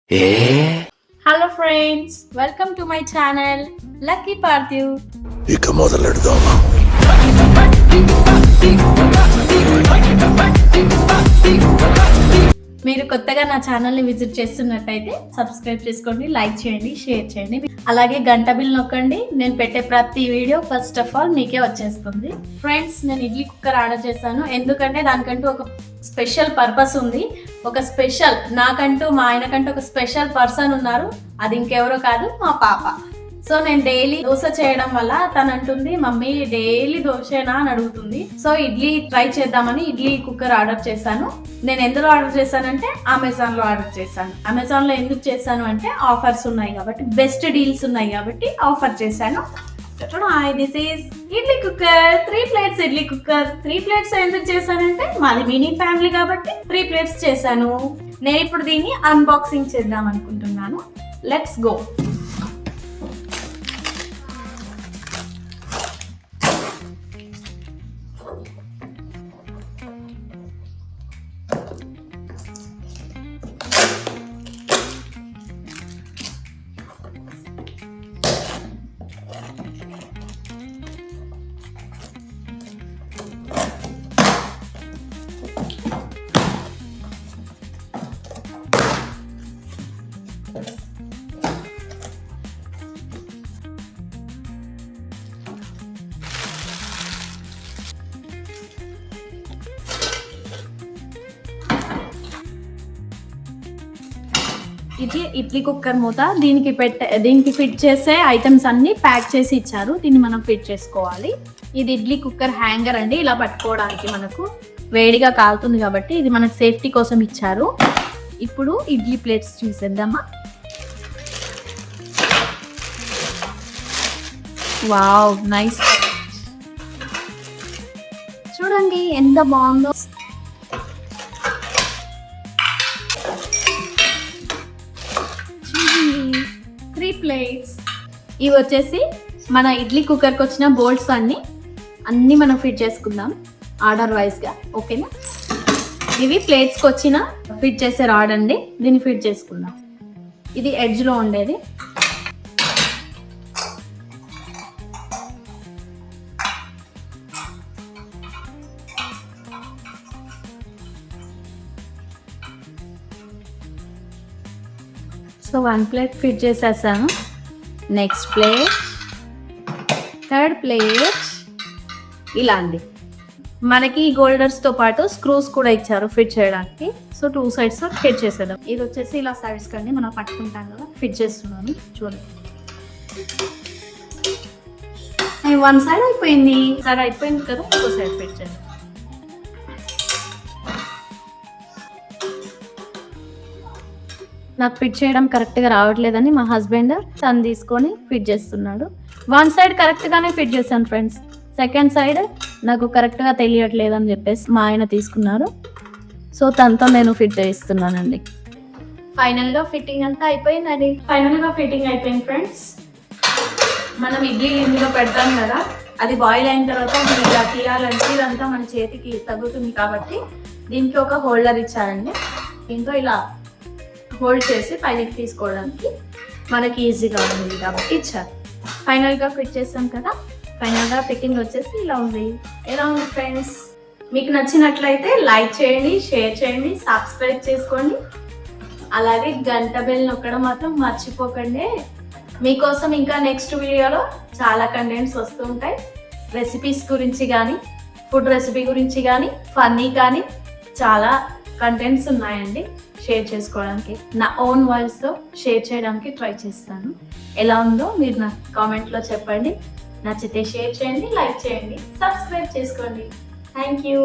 Hello friends, welcome to my channel lucky Parthiv. ఇక మొదలెడదామా? మీరు కొత్తగా నా ఛానల్ని విజిట్ చేస్తున్నట్టయితే సబ్స్క్రైబ్ చేసుకోండి, లైక్ చేయండి, షేర్ చేయండి, అలాగే గంట బిల్ నొక్కండి. నేను పెట్టే ప్రతి వీడియో ఫస్ట్ ఆఫ్ ఆల్ మీకే వచ్చేస్తుంది. ఫ్రెండ్స్, నేను ఇడ్లీ కుక్కర్ ఆర్డర్ చేశాను. ఎందుకంటే దానికంటూ ఒక స్పెషల్ పర్పస్ ఉంది. ఒక స్పెషల్ నాకంటూ, మా ఆయనకంటూ ఒక స్పెషల్ పర్సన్ ఉన్నారు. అది ఇంకెవరో కాదు, మా పాప. సో నేను డైలీ దోశ చేయడం వల్ల తను అంటుంది, మమ్మీ డైలీ దోశనా అని అడుగుతుంది. సో ఇడ్లీ ట్రై చేద్దామని ఇడ్లీ కుక్కర్ ఆర్డర్ చేశాను. నేను ఎందులో ఆర్డర్ చేశానంటే అమెజాన్లో ఆర్డర్ చేశాను. అమెజాన్లో ఎందుకు చేశాను అంటే ఆఫర్స్ ఉన్నాయి కాబట్టి, బెస్ట్ డీల్స్ ఉన్నాయి కాబట్టి ఆఫర్ చేశాను. This is idli cooker, 3 plates idli cooker. 3 plates ఎందుకు చేశానంటే మాది మినీ ఫ్యామిలీ కాబట్టి 3 plates చేశాను. నేను ఇప్పుడు దీన్ని అన్బాక్సింగ్ చేద్దాం అనుకుంటున్నాను. Let's go. ఇది ఇడ్లీ కుక్కర్ మూత. దీనికి ఫిట్ చేసే ఐటమ్స్ అన్ని ప్యాక్ చేసి ఇచ్చారు. దీన్ని మనం ఫిట్ చేసుకోవాలి. ఇది ఇడ్లీ కుక్కర్ హ్యాంగర్ అండి, ఇలా పట్టుకోవడానికి. మనకు వేడిగా కాలుతుంది కాబట్టి ఇది మనకు సేఫ్టీ కోసం ఇచ్చారు. ఇప్పుడు ఇడ్లీ ప్లేట్స్ చూసేద్దామా. Wow, nice. చూడండి ఎంత బాగుందో. ప్లేట్స్ ఇవి వచ్చేసి మన ఇడ్లీ కుక్కర్కి వచ్చిన బోల్ట్స్ అన్నీ మనం ఫిట్ చేసుకుందాం ఆర్డర్ వైజ్గా. ఓకేనా? ఇవి ప్లేట్స్కి వచ్చిన ఫిట్ చేసే రాడ్ అండి. దీన్ని ఫిట్ చేసుకుందాం. ఇది ఎడ్జ్లో ఉండేది. సో 1 plate ఫిట్ చేసేసాను. Next plate, third plate. ఇలా అండి. మనకి గోల్డర్స్తో పాటు స్క్రూస్ కూడా ఇచ్చారు ఫిట్ చేయడానికి. సో 2 sides ఫిట్ చేసేద్దాం. ఇది వచ్చేసి ఇలా సైడ్స్ కండి మనం పట్టుకుంటాం కదా, ఫిట్ చేస్తున్నాను. చూడండి, 1 side అయిపోయింది. సైడ్ అయిపోయింది కదా, ఇంకో సైడ్ ఫిట్ చేద్దాం. నాకు ఫిట్ చేయడం కరెక్ట్గా రావట్లేదని మా హస్బెండ్ తను తీసుకొని ఫిట్ చేస్తున్నాడు. 1 side కరెక్ట్గానే ఫిట్ చేశాను ఫ్రెండ్స్. సెకండ్ సైడ్ నాకు కరెక్ట్గా తెలియట్లేదు అని చెప్పేసి మా ఆయన తీసుకున్నారు. సో తనతో నేను ఫిట్ చేస్తున్నానండి. ఫైనల్గా ఫిట్టింగ్ అంతా అయిపోయిందండి. అయిపోయింది ఫ్రెండ్స్. మనం ఇడ్లీ ఇందులో పెడతాం కదా, అది బాయిల్ అయిన తర్వాత ఇలా తీయాలంటే ఇదంతా మన చేతికి తగ్గుతుంది కాబట్టి దీనికి ఒక హోల్డర్ ఇచ్చారండి. దీంతో ఇలా హోల్డ్ చేసి పైకి తీసుకోవడానికి మనకి ఈజీగా ఉంది కాబట్టి ఇచ్చారు. ఫైనల్గా ఫిట్ చేస్తాం కదా. ఫైనల్గా ఫిట్టింగ్ వచ్చేసి ఇలా ఉంది. ఎలా ఉంది ఫ్రెండ్స్? మీకు నచ్చినట్లయితే లైక్ చేయండి, షేర్ చేయండి, సబ్స్క్రైబ్ చేసుకోండి, అలాగే గంట బెల్ నొక్కడం మాత్రం మర్చిపోకండి. మీకోసం ఇంకా నెక్స్ట్ వీడియోలో చాలా కంటెంట్స్ వస్తూ ఉంటాయి. రెసిపీస్ గురించి కానీ, ఫుడ్ రెసిపీ గురించి కానీ, ఫన్నీ కానీ చాలా కంటెంట్స్ ఉన్నాయండి షేర్ చేసుకోవడానికి. నా ఓన్ వాయిస్తో షేర్ చేయడానికి ట్రై చేస్తాను. ఎలా ఉందో మీరు నా కామెంట్లో చెప్పండి. నచ్చితే షేర్ చేయండి, లైక్ చేయండి, సబ్స్క్రైబ్ చేసుకోండి. Thank you.